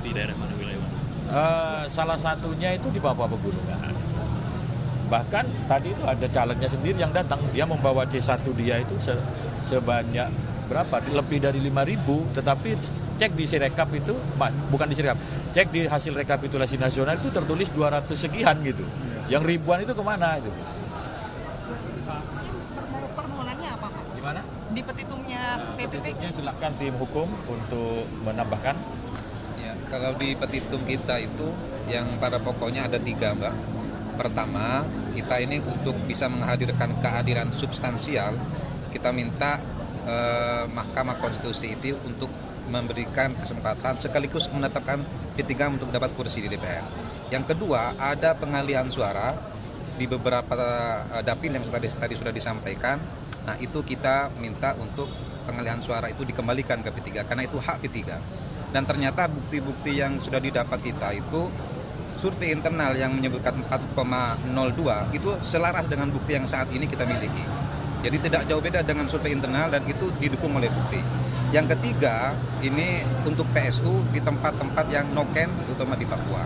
di daerah mana, wilayah mana? Salah satunya itu di bawah pegunungan. Bahkan tadi itu ada calegnya sendiri yang datang, dia membawa C1 dia itu sebanyak berapa? Lebih dari 5.000, tetapi cek di Sirekap itu, bukan di Sirekap, cek di hasil rekapitulasi nasional itu tertulis 200 sekian gitu. Yang ribuan itu kemana itu? Permohonannya apa Pak? Gimana? Di petitumnya PPP? Petitumnya silakan tim hukum untuk menambahkan. Ya, kalau di petitum kita itu yang pada pokoknya ada 3, Mbak. Pertama, kita ini untuk bisa menghadirkan keadilan substansial, kita minta Mahkamah Konstitusi itu untuk memberikan kesempatan sekaligus menetapkan P3 untuk dapat kursi di DPR. Yang kedua, ada pengalihan suara di beberapa dapil yang tadi sudah disampaikan. Nah, itu kita minta untuk pengalihan suara itu dikembalikan ke P3 karena itu hak P3. Dan ternyata bukti-bukti yang sudah didapat kita itu survei internal yang menyebutkan 4,02 itu selaras dengan bukti yang saat ini kita miliki. Jadi tidak jauh beda dengan survei internal dan itu didukung oleh bukti. Yang ketiga, ini untuk PSU di tempat-tempat yang no-can, terutama di Papua.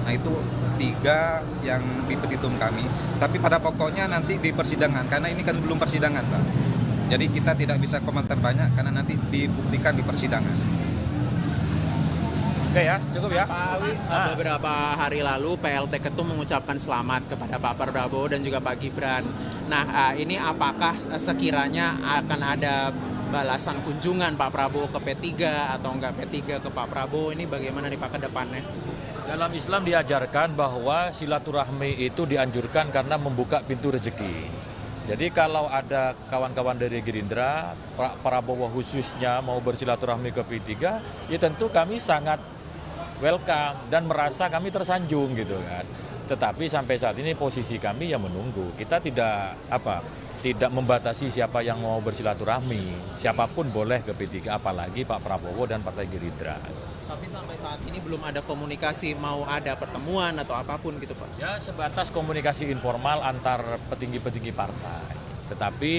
Nah itu 3 yang di petitum kami. Tapi pada pokoknya nanti di persidangan, karena ini kan belum persidangan, Pak. Jadi kita tidak bisa komentar banyak karena nanti dibuktikan di persidangan. Oke ya, cukup ya. Pak Awi, beberapa hari lalu PLT Ketum mengucapkan selamat kepada Pak Prabowo dan juga Pak Gibran. Nah, ini apakah sekiranya akan ada balasan kunjungan Pak Prabowo ke P3 atau enggak P3 ke Pak Prabowo? Ini bagaimana nih Pak ke depannya? Dalam Islam diajarkan bahwa silaturahmi itu dianjurkan karena membuka pintu rezeki. Jadi kalau ada kawan-kawan dari Gerindra, Pak Prabowo khususnya mau bersilaturahmi ke P3, ya tentu kami sangat welcome dan merasa kami tersanjung gitu kan. Tetapi sampai saat ini posisi kami ya menunggu. Kita tidak membatasi siapa yang mau bersilaturahmi. Siapapun boleh ke P3, apalagi Pak Prabowo dan Partai Gerindra. Tapi sampai saat ini belum ada komunikasi mau ada pertemuan atau apapun gitu Pak? Ya sebatas komunikasi informal antar petinggi-petinggi partai. Tetapi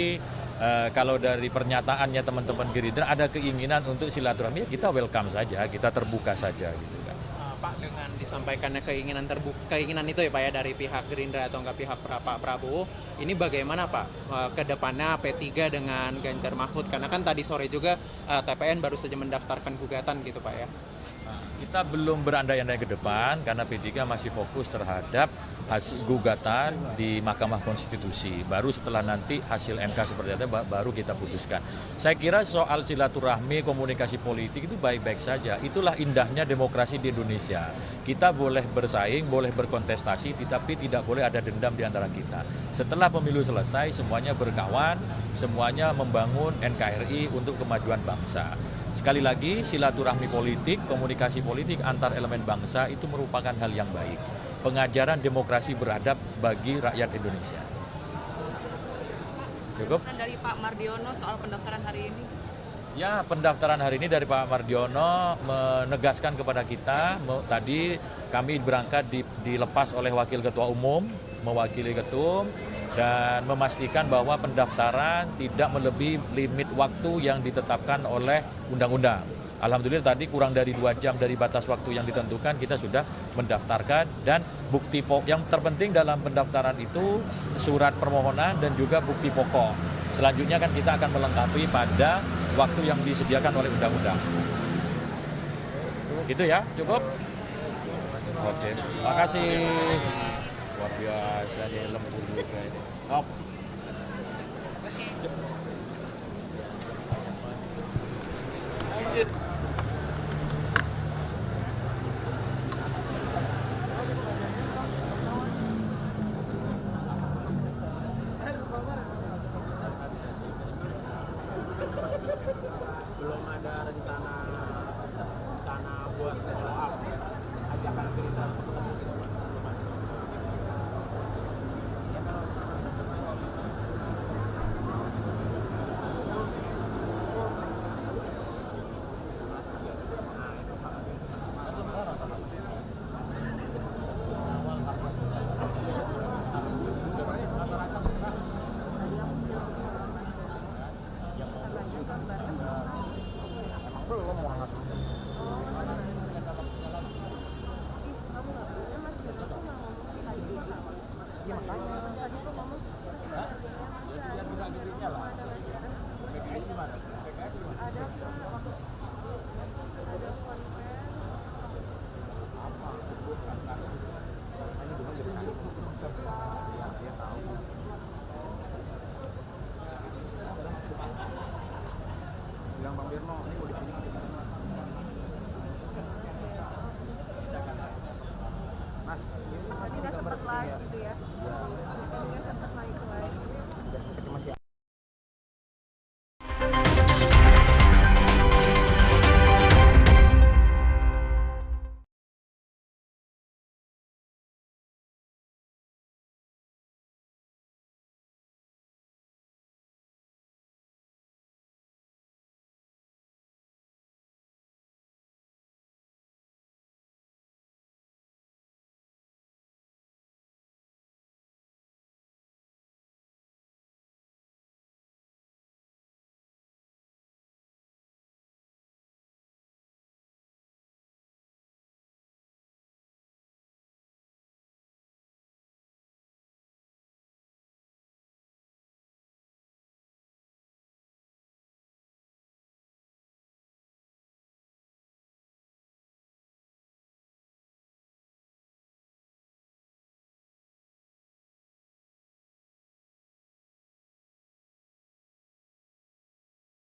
kalau dari pernyataannya teman-teman Gerindra ada keinginan untuk silaturahmi, ya kita welcome saja, kita terbuka saja gitu kan. Pak, dengan disampaikannya keinginan itu ya Pak ya dari pihak Gerindra atau enggak pihak Pak Prabowo, ini bagaimana Pak ke depannya P3 dengan Ganjar Mahfud? Karena kan tadi sore juga TPN baru saja mendaftarkan gugatan gitu Pak ya. Nah, kita belum berandai-andai ke depan karena P3 masih fokus terhadap hasil gugatan di Mahkamah Konstitusi. Baru setelah nanti hasil MK seperti apa baru kita putuskan. Saya kira soal silaturahmi, komunikasi politik itu baik-baik saja. Itulah indahnya demokrasi di Indonesia. Kita boleh bersaing, boleh berkontestasi, tetapi tidak boleh ada dendam di antara kita. Setelah pemilu selesai, semuanya berkawan, semuanya membangun NKRI untuk kemajuan bangsa. Sekali lagi, silaturahmi politik, komunikasi politik antar elemen bangsa itu merupakan hal yang baik. Pengajaran demokrasi beradab bagi rakyat Indonesia. Cukup? Pesan dari Pak Mardiono soal pendaftaran hari ini? Ya, pendaftaran hari ini dari Pak Mardiono menegaskan kepada kita, tadi kami berangkat dilepas oleh Wakil Ketua Umum, mewakili Ketum, dan memastikan bahwa pendaftaran tidak melebihi limit waktu yang ditetapkan oleh undang-undang. Alhamdulillah tadi kurang dari 2 jam dari batas waktu yang ditentukan kita sudah mendaftarkan, dan bukti yang terpenting dalam pendaftaran itu surat permohonan dan juga bukti pokok. Selanjutnya kan kita akan melengkapi pada waktu yang disediakan oleh undang-undang. Gitu ya, cukup? Oke, terima kasih. Luar biasa nih, lembut juga ini. Hop. Belum ada rencana buat follow up ajakan Gerindra untuk ketemu gitu Pak.